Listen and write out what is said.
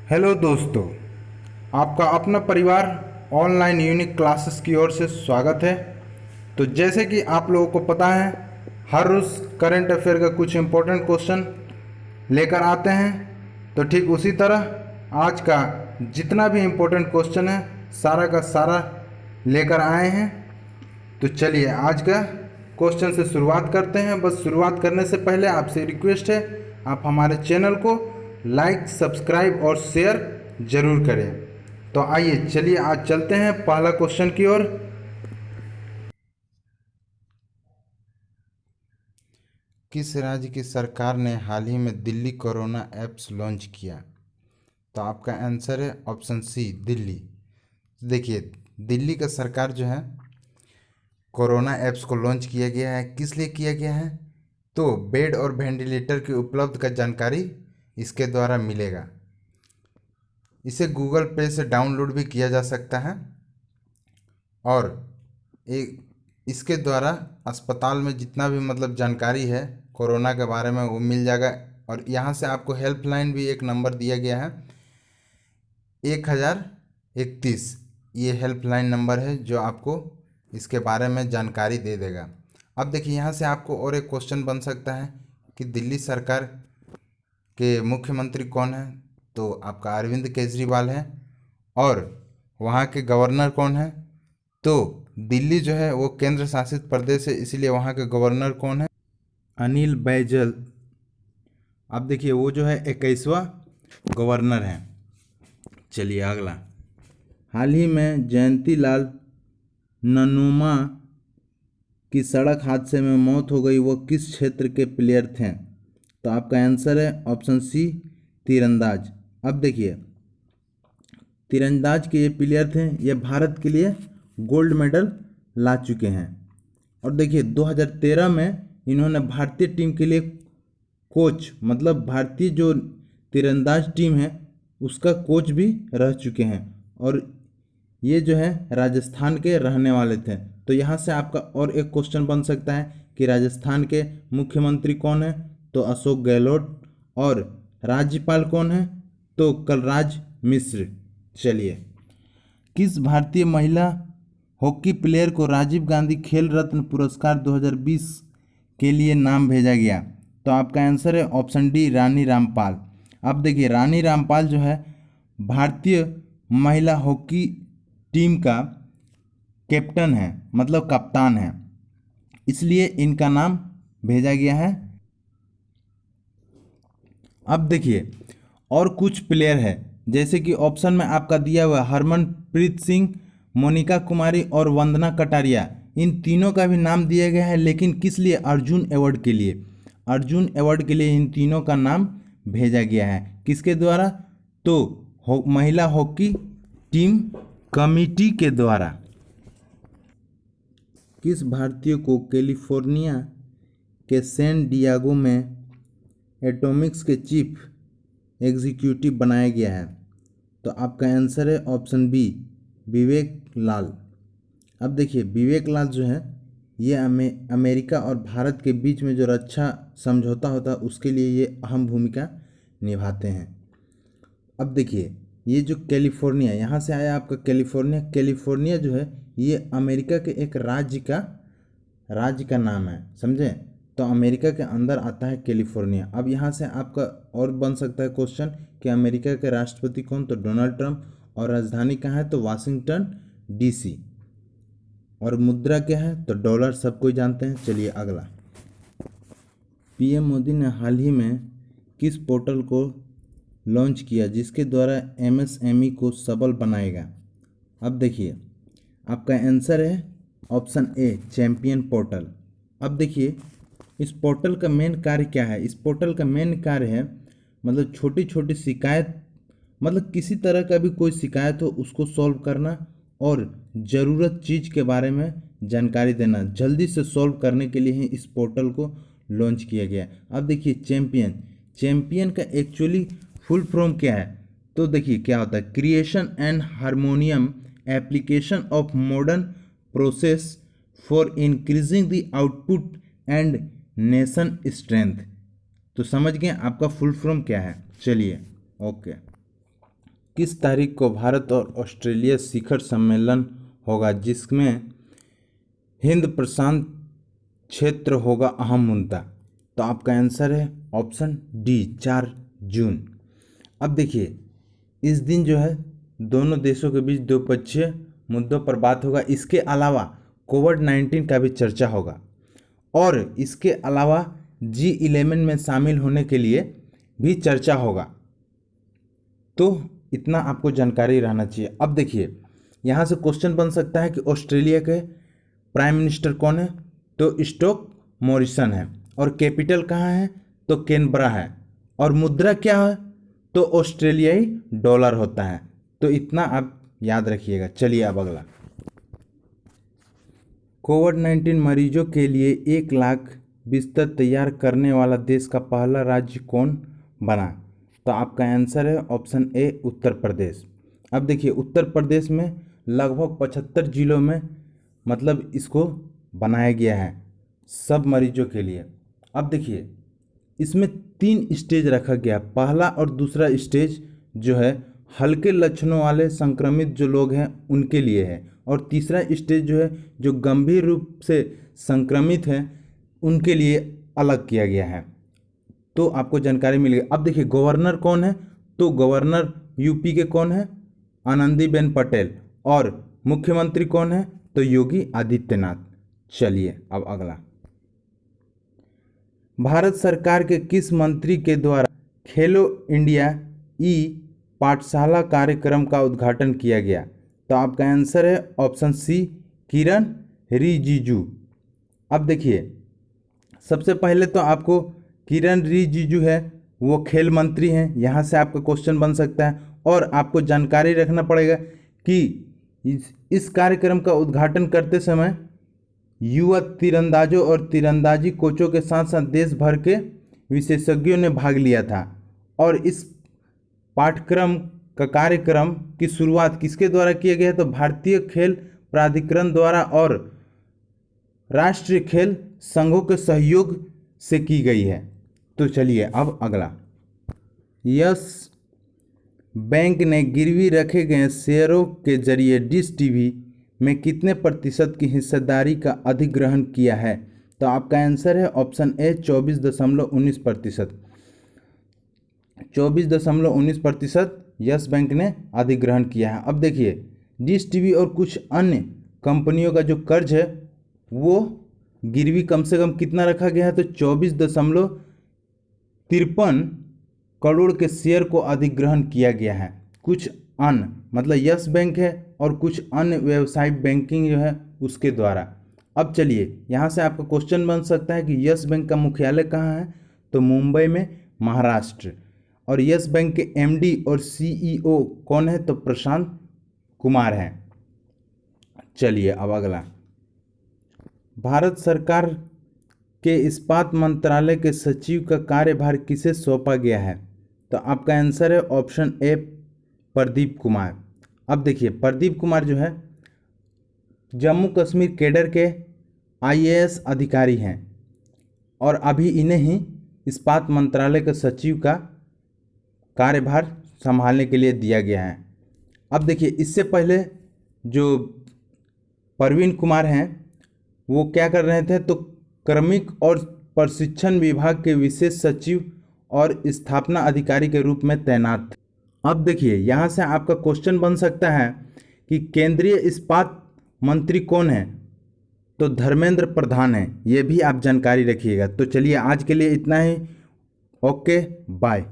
Hello दोस्तों, आपका अपना परिवार ऑनलाइन यूनिक क्लासेस की ओर से स्वागत है। तो जैसे कि आप लोगों को पता है, हर रोज़ करंट अफेयर का कुछ इम्पोर्टेंट क्वेश्चन लेकर आते हैं। तो ठीक उसी तरह आज का जितना भी इम्पोर्टेंट क्वेश्चन है सारा का सारा लेकर आए हैं। तो चलिए आज का क्वेश्चन से शुरुआत करते हैं। बस शुरुआत करने से पहले आपसे रिक्वेस्ट है, आप हमारे चैनल को लाइक, सब्सक्राइब और शेयर जरूर करें। तो आइए चलिए आज चलते हैं पहला क्वेश्चन की ओर। किस राज्य की सरकार ने हाल ही में दिल्ली कोरोना ऐप्स लॉन्च किया? तो आपका आंसर है ऑप्शन सी, दिल्ली। देखिए, दिल्ली का सरकार जो है कोरोना ऐप्स को लॉन्च किया गया है। किस लिए किया गया है? तो बेड और वेंटिलेटर की उपलब्ध का जानकारी इसके द्वारा मिलेगा। इसे गूगल पे से डाउनलोड भी किया जा सकता है और एक इसके द्वारा अस्पताल में जितना भी जानकारी है कोरोना के बारे में वो मिल जाएगा। और यहाँ से आपको हेल्पलाइन भी एक नंबर दिया गया है, 1031। ये हेल्पलाइन नंबर है जो आपको इसके बारे में जानकारी दे देगा। अब देखिए, यहाँ से आपको और एक क्वेश्चन बन सकता है कि दिल्ली सरकार के मुख्यमंत्री कौन है? तो आपका अरविंद केजरीवाल है। और वहाँ के गवर्नर कौन है? तो दिल्ली जो है वो केंद्र शासित प्रदेश है, इसीलिए वहाँ के गवर्नर कौन है? अनिल बैजल। अब देखिए, वो जो है 21वां गवर्नर है। चलिए अगला, हाल ही में जयंती लाल ननुमा की सड़क हादसे में मौत हो गई, वो किस क्षेत्र के प्लेयर थे? तो आपका आंसर है ऑप्शन सी, तीरंदाज। अब देखिए, तीरंदाज के ये प्लेयर थे, ये भारत के लिए गोल्ड मेडल ला चुके हैं। और देखिए 2013 में इन्होंने भारतीय टीम के लिए कोच, भारतीय जो तीरंदाज टीम है उसका कोच भी रह चुके हैं। और ये जो है राजस्थान के रहने वाले थे। तो यहाँ से आपका और एक क्वेश्चन बन सकता है कि राजस्थान के मुख्यमंत्री कौन है? तो अशोक गहलोत। और राज्यपाल कौन है? तो कलराज मिश्र। चलिए, किस भारतीय महिला हॉकी प्लेयर को राजीव गांधी खेल रत्न पुरस्कार 2020 के लिए नाम भेजा गया? तो आपका आंसर है ऑप्शन डी, रानी रामपाल। अब देखिए, रानी रामपाल जो है भारतीय महिला हॉकी टीम का कैप्टन है, कप्तान है, इसलिए इनका नाम भेजा गया है। अब देखिए, और कुछ प्लेयर है जैसे कि ऑप्शन में आपका दिया हुआ हरमनप्रीत सिंह, मोनिका कुमारी और वंदना कटारिया। इन तीनों का भी नाम दिया गया है, लेकिन किस लिए? अर्जुन अवार्ड के लिए। अर्जुन अवार्ड के लिए इन तीनों का नाम भेजा गया है। किसके द्वारा? तो महिला हॉकी टीम कमेटी के द्वारा। किस भारतीय को कैलिफोर्निया के सैन डिएगो में एटॉमिक्स के चीफ एग्जीक्यूटिव बनाया गया है? तो आपका आंसर है ऑप्शन बी, विवेक लाल। अब देखिए, विवेक लाल जो है ये अमेरिका और भारत के बीच में जो रक्षा समझौता होता है उसके लिए ये अहम भूमिका निभाते हैं। अब देखिए, ये जो कैलिफोर्निया, यहाँ से आया आपका कैलिफोर्निया। कैलिफोर्निया जो है ये अमेरिका के एक राज्य का नाम है, समझे? तो अमेरिका के अंदर आता है कैलिफोर्निया। अब यहाँ से आपका और बन सकता है क्वेश्चन कि अमेरिका के राष्ट्रपति कौन? तो डोनाल्ड ट्रंप। और राजधानी कहाँ है? तो वाशिंगटन डीसी। और मुद्रा क्या है? तो डॉलर, सब कोई जानते हैं। चलिए अगला, पीएम मोदी ने हाल ही में किस पोर्टल को लॉन्च किया जिसके द्वारा एमएसएमई को सबल बनाएगा? अब देखिए, आपका आंसर है ऑप्शन ए, चैंपियन पोर्टल। अब देखिए, इस पोर्टल का मेन कार्य क्या है? इस पोर्टल का मेन कार्य है छोटी छोटी शिकायत, किसी तरह का भी कोई शिकायत हो उसको सॉल्व करना और ज़रूरत चीज़ के बारे में जानकारी देना, जल्दी से सॉल्व करने के लिए ही इस पोर्टल को लॉन्च किया गया। अब देखिए, चैंपियन का एक्चुअली फुल फॉर्म क्या है? तो देखिए क्या होता है, creation and harmonium application of modern process for increasing the output and nation strength. तो समझ गए आपका फुल फॉर्म क्या है। चलिए ओके, किस तारीख को भारत और ऑस्ट्रेलिया शिखर सम्मेलन होगा जिसमें हिंद प्रशांत क्षेत्र होगा अहम मुद्दा? तो आपका आंसर है ऑप्शन डी 4 जून। अब देखिए इस दिन जो है दोनों देशों के बीच द्विपक्षीय मुद्दों पर बात होगा। इसके अलावा कोविड-19 का भी चर्चा होगा और इसके अलावा G11 में शामिल होने के लिए भी चर्चा होगा। तो इतना आपको जानकारी रहना चाहिए। अब देखिए यहाँ से क्वेश्चन बन सकता है कि ऑस्ट्रेलिया के प्राइम मिनिस्टर कौन है? तो स्कॉट मॉरिसन है। और कैपिटल कहाँ है? तो कैनबरा है। और मुद्रा क्या है? तो ऑस्ट्रेलियाई डॉलर होता है। तो इतना आप याद रखिएगा। चलिए अब अगला, कोविड-19 मरीजों के लिए 1 लाख बिस्तर तैयार करने वाला देश का पहला राज्य कौन बना? तो आपका आंसर है ऑप्शन ए उत्तर प्रदेश। अब देखिए उत्तर प्रदेश में लगभग 75 जिलों में मतलब इसको बनाया गया है सब मरीजों के लिए। अब देखिए इसमें 3 स्टेज रखा गया। पहला और दूसरा स्टेज जो है हल्के लक्षणों वाले संक्रमित जो लोग हैं उनके लिए है, और तीसरा स्टेज जो है जो गंभीर रूप से संक्रमित हैं उनके लिए अलग किया गया है। तो आपको जानकारी मिलेगी। अब देखिए गवर्नर कौन है? तो गवर्नर यूपी के कौन है? आनंदीबेन पटेल। और मुख्यमंत्री कौन है? तो योगी आदित्यनाथ। चलिए अब अगला, भारत सरकार के किस मंत्री के द्वारा खेलो इंडिया ई पाठशाला कार्यक्रम का उद्घाटन किया गया? तो आपका आंसर है ऑप्शन सी किरण रिजिजू। अब देखिए सबसे पहले तो आपको किरण रिजिजू है वो खेल मंत्री हैं, यहाँ से आपका क्वेश्चन बन सकता है। और आपको जानकारी रखना पड़ेगा कि इस कार्यक्रम का उद्घाटन करते समय युवा तीरंदाजों और तीरंदाजी कोचों के साथ साथ देश भर के विशेषज्ञों ने भाग लिया था। और इस पाठ्यक्रम का कार्यक्रम की शुरुआत किसके द्वारा किया गया? तो भारतीय खेल प्राधिकरण द्वारा और राष्ट्रीय खेल संघों के सहयोग से की गई है। तो चलिए अब अगला, यस बैंक ने गिरवी रखे गए शेयरों के जरिए डिश टीवी में कितने प्रतिशत की हिस्सेदारी का अधिग्रहण किया है? तो आपका आंसर है ऑप्शन ए 24.19%। 24.19% यस बैंक ने अधिग्रहण किया है। अब देखिए डिश टीवी और कुछ अन्य कंपनियों का जो कर्ज है वो गिरवी कम से कम कितना रखा गया है? तो 24.53 करोड़ के शेयर को अधिग्रहण किया गया है। कुछ अन्य मतलब यस बैंक है और कुछ अन्य व्यावसायिक बैंकिंग जो है उसके द्वारा। अब चलिए यहाँ से आपका क्वेश्चन बन सकता है कि यस बैंक का मुख्यालय कहाँ है? तो मुंबई में, महाराष्ट्र। और यस बैंक के एमडी और सीईओ कौन है? तो प्रशांत कुमार हैं। चलिए अब अगला, भारत सरकार के इस्पात मंत्रालय के सचिव का कार्यभार किसे सौंपा गया है? तो आपका आंसर है ऑप्शन ए प्रदीप कुमार। अब देखिए प्रदीप कुमार जो है जम्मू कश्मीर कैडर के आईएएस अधिकारी हैं और अभी इन्हें ही इस्पात मंत्रालय के सचिव का कार्यभार संभालने के लिए दिया गया है। अब देखिए इससे पहले जो प्रवीण कुमार हैं वो क्या कर रहे थे? तो कार्मिक और प्रशिक्षण विभाग के विशेष सचिव और स्थापना अधिकारी के रूप में तैनात थे। अब देखिए यहाँ से आपका क्वेश्चन बन सकता है कि केंद्रीय इस्पात मंत्री कौन है? तो धर्मेंद्र प्रधान है। ये भी आप जानकारी रखिएगा। तो चलिए आज के लिए इतना ही। Okay bye.